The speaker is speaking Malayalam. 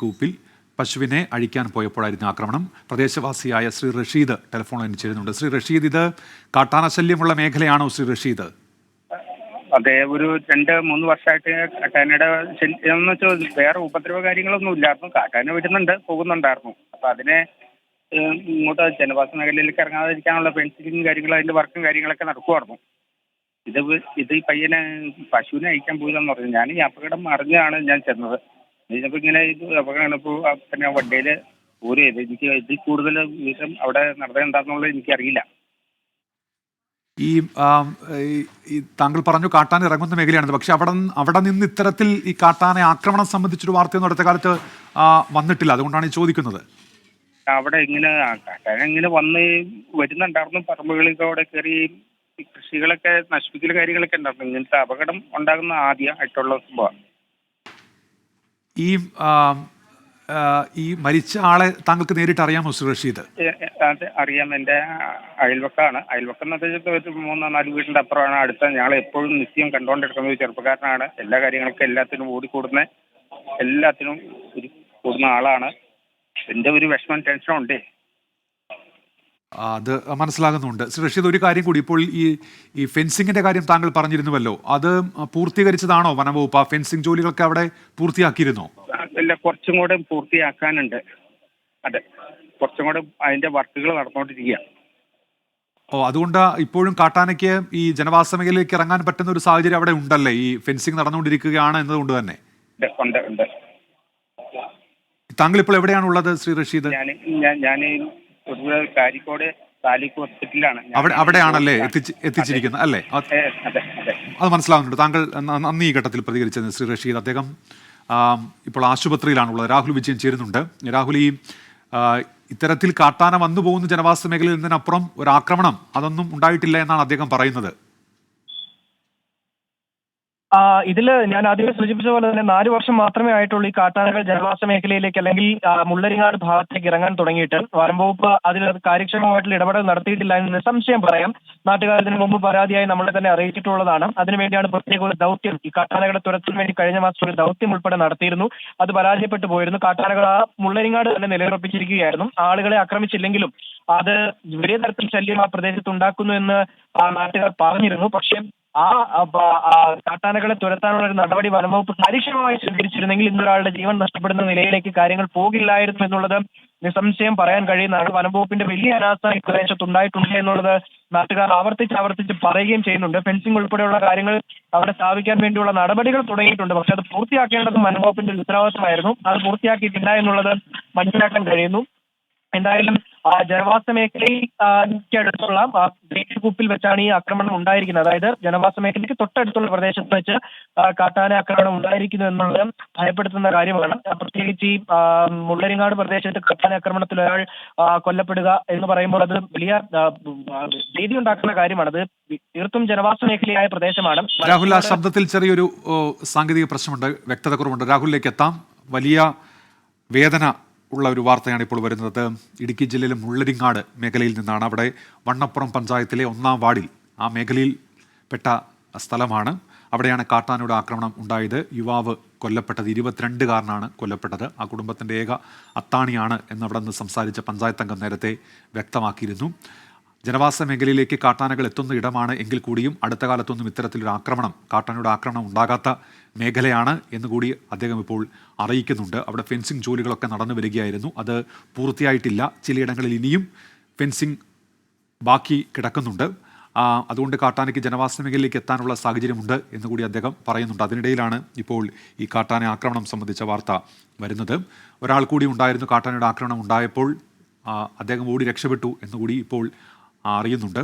കൂപ്പിൽ പശുവിനെ അഴിക്കാൻ പോയപ്പോഴായിരുന്നു ആക്രമണം. പ്രദേശവാസിയായ ശ്രീ റഷീദ് ടെലിഫോൺ ലൈനിൽ ചേരുന്നുണ്ട്. ശ്രീ റഷീദ്, ഇത് കാട്ടാനശല്യമുള്ള മേഖലയാണോ ശ്രീ റഷീദ്? അതെ, ഒരു 2-3 വർഷമായിട്ട് കാട്ടാനയുടെ എന്ന് വെച്ചാൽ വേറെ ഉപദ്രവ കാര്യങ്ങളൊന്നും ഇല്ലായിരുന്നു. കാട്ടാന വരുന്നുണ്ട്, പോകുന്നുണ്ടായിരുന്നു. അപ്പൊ അതിനെ ഇങ്ങോട്ട് ജനവാസ മേഖലയിലേക്ക് ഇറങ്ങാതിരിക്കാനുള്ള ഫെൻസിങ്ങും കാര്യങ്ങളും അതിന്റെ വർക്കും കാര്യങ്ങളൊക്കെ നടക്കുമായിരുന്നു. ഇത് ഈ പയ്യനെ പശുവിനെ അയക്കാൻ പോയതെന്ന് പറഞ്ഞു. ഞാൻ ഈ അപകടം അറിഞ്ഞാണ് ഞാൻ ചെന്നത്. ഇതിപ്പോ ഇങ്ങനെ ഇത് അപകടം ഇപ്പോൾ പിന്നെ വണ്ടിയിൽ ഊര് ചെയ്ത് എനിക്ക് ഇതിൽ കൂടുതൽ വിധം അവിടെ നടന്നെന്താന്നുള്ളത് എനിക്കറിയില്ല. ഈ താങ്കൾ പറഞ്ഞു കാട്ടാൻ ഇറങ്ങുന്ന മേഖലയാണെന്ന്. പക്ഷെ അവിടെ നിന്ന് ഇത്തരത്തിൽ ഈ കാട്ടാനെ ആക്രമണം സംബന്ധിച്ചൊരു വാർത്തയൊന്നും അടുത്ത കാലത്ത് വന്നിട്ടില്ല. അതുകൊണ്ടാണ് ഈ ചോദിക്കുന്നത്. അവിടെ ഇങ്ങനെ കാട്ടാന ഇങ്ങനെ വന്ന് വരുന്നുണ്ടായിരുന്നു. പറമ്പുകളിൽ അവിടെ കയറി കൃഷികളൊക്കെ നശിപ്പിക്കൽ കാര്യങ്ങളൊക്കെ ഉണ്ടായിരുന്നു. ഇങ്ങനത്തെ അപകടം ഉണ്ടാകുന്ന ആദ്യമായിട്ടുള്ള സംഭവമാണ്. ഈ മരിച്ച ആളെ താങ്കൾക്ക് നേരിട്ട് അറിയാമോ ശ്രീ റഷീദ്? അത് അറിയാം. എൻ്റെ അയൽവക്കം എന്ന് വെച്ചാൽ ഒരു 3-4 വീടിൻ്റെ അപ്പുറമാണ് അടുത്ത. ഞങ്ങൾ എപ്പോഴും നിത്യം കണ്ടുകൊണ്ടിരിക്കുന്ന ഒരു ചെറുപ്പക്കാരനാണ്. എല്ലാ കാര്യങ്ങൾക്കും എല്ലാത്തിനും ഓടിക്കൂടുന്ന എല്ലാത്തിനും കൂടുന്ന ആളാണ്. എൻ്റെ ഒരു വിഷമം ടെൻഷനും ഉണ്ട്. അത് മനസ്സിലാകുന്നുണ്ട്. ശ്രീ റഷീദ്, ഒരു കാര്യം കൂടി, ഇപ്പോൾ ഈ ഫെൻസിങ്ങിന്റെ കാര്യം താങ്കൾ പറഞ്ഞിരുന്നുവല്ലോ, അത് പൂർത്തീകരിച്ചതാണോ വനംവകുപ്പ്? ആ ഫെൻസിങ് ജോലികളൊക്കെ അവിടെ പൂർത്തിയാക്കിയിരുന്നോ? അല്ല, കുറച്ചും കൂടെ പൂർത്തിയാക്കാനുണ്ട്. അതെ, കുറച്ചും കൂടെ അതിന്റെ വർക്കുകൾ നടന്നുകൊണ്ടിരിക്കുക. അതുകൊണ്ട് ഇപ്പോഴും കാട്ടാനയ്ക്ക് ഈ ജനവാസ മേഖലയിലേക്ക് ഇറങ്ങാൻ പറ്റുന്ന ഒരു സാഹചര്യം അവിടെ ഉണ്ടല്ലേ? ഈ ഫെൻസിങ് നടന്നുകൊണ്ടിരിക്കുകയാണ് എന്നതുകൊണ്ട് തന്നെ. ഉണ്ട്. താങ്കൾ ഇപ്പോൾ എവിടെയാണുള്ളത് ശ്രീ റഷീദ്? ഞാൻ കാരിക്കോട് താലൂക്ക് ഹോസ്പിറ്റലിലാണ്. അവിടെയാണല്ലേ എത്തിച്ചിരിക്കുന്നത് അല്ലേ? അത് മനസ്സിലാവുന്നുണ്ട്. താങ്കൾ നന്ദി ഈ ഘട്ടത്തിൽ പ്രതികരിച്ചത് ശ്രീ റഷീദ്. അദ്ദേഹം ഇപ്പോൾ ആശുപത്രിയിലാണുള്ളത്. രാഹുൽ വിജയൻ ചേരുന്നുണ്ട്. രാഹുൽ, ഈ ഇത്തരത്തിൽ കാട്ടാന വന്നു പോകുന്ന ജനവാസ മേഖലയിൽ നിന്നപ്പുറം ഒരു ആക്രമണം അതൊന്നും ഉണ്ടായിട്ടില്ല എന്നാണ് അദ്ദേഹം പറയുന്നത്. ഇതിൽ ഞാൻ ആദ്യമേ സൂചിപ്പിച്ച പോലെ തന്നെ 4 വർഷം മാത്രമേ ആയിട്ടുള്ളൂ ഈ കാട്ടാനകൾ ജനവാസ മേഖലയിലേക്ക് അല്ലെങ്കിൽ മുള്ളരിങ്ങാട് ഭാഗത്തേക്ക് ഇറങ്ങാൻ തുടങ്ങിയിട്ട്. വനം വകുപ്പ് അതിൽ കാര്യക്ഷമമായിട്ടുള്ള ഇടപെടൽ നടത്തിയിട്ടില്ല എന്ന് നിസ്സംശയം പറയാം. നാട്ടുകാർ ഇതിനു മുമ്പ് പരാതിയായി നമ്മളെ തന്നെ അറിയിച്ചിട്ടുള്ളതാണ്. അതിനുവേണ്ടിയാണ് പ്രത്യേക ഒരു ദൗത്യം, ഈ കാട്ടാനകളെ തുരത്താൻ വേണ്ടി കഴിഞ്ഞ മാസം ഒരു ദൗത്യം ഉൾപ്പെടെ നടത്തിയിരുന്നു. അത് പരാജയപ്പെട്ടു പോയിരുന്നു. കാട്ടാനകൾ ആ മുള്ളരിങ്ങാട് തന്നെ നിലയുറപ്പിച്ചിരിക്കുകയായിരുന്നു. ആളുകളെ ആക്രമിച്ചില്ലെങ്കിലും അത് വലിയ തരത്തിൽ ശല്യം ആ പ്രദേശത്ത് ഉണ്ടാക്കുന്നു എന്ന് നാട്ടുകാർ പറഞ്ഞിരുന്നു. പക്ഷേ ആ കാട്ടാനകളെ തുരത്താനുള്ള ഒരു നടപടി വനംവകുപ്പ് കാര്യക്ഷമമായി സ്വീകരിച്ചിരുന്നെങ്കിൽ ഇന്നൊരാളുടെ ജീവൻ നഷ്ടപ്പെടുന്ന നിലയിലേക്ക് കാര്യങ്ങൾ പോകില്ലായിരുന്നു എന്നുള്ളത് നിസ്സംശയം പറയാൻ കഴിയുന്നതാണ്. വനംവകുപ്പിന്റെ വലിയ അനാസ്ഥ ഈ പ്രദേശത്ത് ഉണ്ടായിട്ടുണ്ട് എന്നുള്ളത് നാട്ടുകാർ ആവർത്തിച്ച് പറയുകയും ചെയ്യുന്നുണ്ട്. ഫെൻസിംഗ് ഉൾപ്പെടെയുള്ള കാര്യങ്ങൾ അവിടെ സ്ഥാപിക്കാൻ വേണ്ടിയുള്ള നടപടികൾ തുടങ്ങിയിട്ടുണ്ട്. പക്ഷെ അത് പൂർത്തിയാക്കേണ്ടതും വനംവകുപ്പിന്റെ ഉത്തരവാദിത്തമായിരുന്നു. അത് പൂർത്തിയാക്കിയിട്ടില്ല എന്നുള്ളത് മനസ്സിലാക്കാൻ കഴിയുന്നു. എന്തായാലും ജനവാസ മേഖലയ്ക്ക് അടുത്തുള്ള കൂപ്പിൽ വെച്ചാണ് ഈ ആക്രമണം ഉണ്ടായിരിക്കുന്നത്. അതായത് ജനവാസ മേഖലയ്ക്ക് തൊട്ടടുത്തുള്ള പ്രദേശത്ത് വെച്ച് കാട്ടാന ആക്രമണം ഉണ്ടായിരിക്കുന്നു എന്നുള്ളത് ഭയപ്പെടുത്തുന്ന കാര്യമാണ്. പ്രത്യേകിച്ച് ഈ മുള്ളരിങ്ങാട് പ്രദേശത്ത് കാട്ടാന ആക്രമണത്തിൽ ഒരാൾ കൊല്ലപ്പെടുക എന്ന് പറയുമ്പോൾ അത് വലിയ ഭീതി ഉണ്ടാക്കുന്ന കാര്യമാണ്. അത് തീർത്തും ജനവാസ മേഖലയായ പ്രദേശമാണ്. രാഹുൽ, ആ ശബ്ദത്തിൽ ചെറിയൊരു സാങ്കേതിക പ്രശ്നമുണ്ട്, വ്യക്തത കുറവുണ്ട്. രാഹുലിലേക്ക് എത്താം. വലിയ വേദന ഉള്ള ഒരു വാർത്തയാണ് ഇപ്പോൾ വരുന്നത്. ഇടുക്കി ജില്ലയിലെ മുള്ളരിങ്ങാട് മേഖലയിൽ നിന്നാണ്. അവിടെ വണ്ണപ്പുറം പഞ്ചായത്തിലെ 1-ാം വാർഡിൽ ആ മേഖലയിൽ പെട്ട സ്ഥലമാണ്. അവിടെയാണ് കാട്ടാനയുടെ ആക്രമണം ഉണ്ടായത്. യുവാവ് കൊല്ലപ്പെട്ടത്. 22-കാരനാണ് കൊല്ലപ്പെട്ടത്. ആ കുടുംബത്തിൻ്റെ ഏക അത്താണിയാണ് എന്നവിടെ നിന്ന് സംസാരിച്ച പഞ്ചായത്ത് അംഗം നേരത്തെ വ്യക്തമാക്കിയിരുന്നു. ജനവാസ മേഖലയിലേക്ക് കാട്ടാനകൾ എത്തുന്ന ഇടമാണ് എങ്കിൽ കൂടിയും അടുത്ത കാലത്തൊന്നും ഇത്തരത്തിലൊരു കാട്ടാനയുടെ ആക്രമണം ഉണ്ടാകാത്ത മേഖലയാണ് എന്നുകൂടി അദ്ദേഹം ഇപ്പോൾ അറിയിക്കുന്നുണ്ട്. അവിടെ ഫെൻസിങ് ജോലികളൊക്കെ നടന്നു വരികയായിരുന്നു. അത് പൂർത്തിയായിട്ടില്ല. ചിലയിടങ്ങളിൽ ഇനിയും ഫെൻസിങ് ബാക്കി കിടക്കുന്നുണ്ട്. അതുകൊണ്ട് കാട്ടാനയ്ക്ക് ജനവാസ മേഖലയിലേക്ക് എത്താനുള്ള സാഹചര്യമുണ്ട് എന്നുകൂടി അദ്ദേഹം പറയുന്നുണ്ട്. അതിനിടയിലാണ് ഇപ്പോൾ ഈ കാട്ടാന ആക്രമണം സംബന്ധിച്ച വാർത്ത വരുന്നത്. ഒരാൾ കൂടി ഉണ്ടായിരുന്നു. കാട്ടാനയുടെ ആക്രമണം ഉണ്ടായപ്പോൾ അദ്ദേഹം ഓടി രക്ഷപ്പെട്ടു എന്നുകൂടി ഇപ്പോൾ അറിയുന്നുണ്ട്.